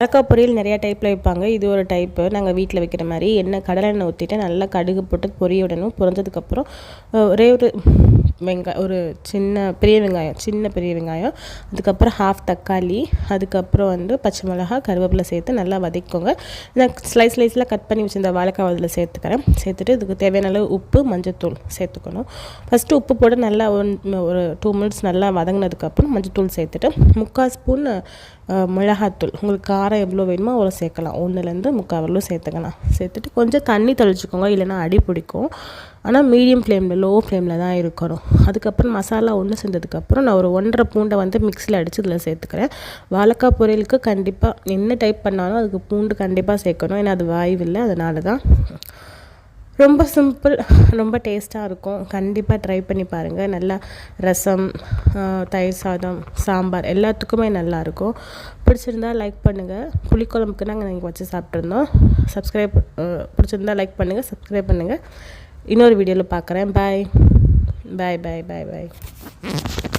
வாழைக்காய் பொரியல் நிறையா டைப்பில் வைப்பாங்க. இது ஒரு டைப்பு. நாங்கள் வீட்டில் வைக்கிற மாதிரி கடலெண்ணெய் ஊற்றிட்டு நல்லா கடுகு போட்டு பொரிய விடணும். பொரிஞ்சதுக்கப்புறம் ஒரே ஒரு ஒரு சின்ன பெரிய வெங்காயம், அதுக்கப்புறம் ஹாஃப் தக்காளி, அதுக்கப்புறம் பச்சை மிளகா, கருவேப்பிலை சேர்த்து நல்லா வதக்கிக்கோங்க. நான் ஸ்லைஸில் கட் பண்ணி வச்சுருந்த வாழைக்காய் அதில் சேர்த்துக்கிறேன். சேர்த்துட்டு இதுக்கு தேவையான அளவு உப்பு, மஞ்சள்தூள் சேர்த்துக்கணும். ஃபஸ்ட்டு உப்பு போட்டு நல்லா ஒரு 2 மினிட்ஸ் நல்லா வதங்கினதுக்கப்புறம் மஞ்சள்தூள் சேர்த்துட்டு 3/4 ஸ்பூன் மிளகாத்தூள், உங்களுக்கு காரம் எவ்வளோ வேணுமோ அவ்வளோ சேர்க்கலாம். 1லேருந்து 3/4 வரலும் சேர்த்துக்கலாம். சேர்த்துட்டு கொஞ்சம் தண்ணி தெளிச்சுக்கோங்க, இல்லைன்னா அடி பிடிக்கும். ஆனால் மீடியம் ஃப்ளேமில், லோ ஃப்ளேமில் தான் இருக்கணும். அதுக்கப்புறம் மசாலா ஒன்று சேர்ந்ததுக்கப்புறம் நான் ஒரு 1.5 பூண்டை மிக்ஸியில் அடித்து இதில் சேர்த்துக்கிறேன். வாழைக்காய் பொரியலுக்கு கண்டிப்பாக என்ன டைப் பண்ணாலும் அதுக்கு பூண்டு கண்டிப்பாக சேர்க்கணும். ஏன்னா அது வாய்வில்லை, அதனால தான். ரொம்ப சிம்பிள், ரொம்ப டேஸ்ட்டாக இருக்கும். கண்டிப்பாக ட்ரை பண்ணி பாருங்கள். நல்லா ரசம், தயிர் சாதம், சாம்பார் எல்லாத்துக்குமே நல்லாயிருக்கும். பிடிச்சிருந்தா லைக் பண்ணுங்கள். புளிக்குழம்புக்கு நாங்கள் இன்றைக்கி வச்சு சாப்பிட்ருந்தோம். பிடிச்சிருந்தா லைக் பண்ணுங்கள், சப்ஸ்கிரைப் பண்ணுங்கள். இன்னொரு வீடியோவில் பார்க்குறேன். பாய் பாய் பாய் பாய் பாய்.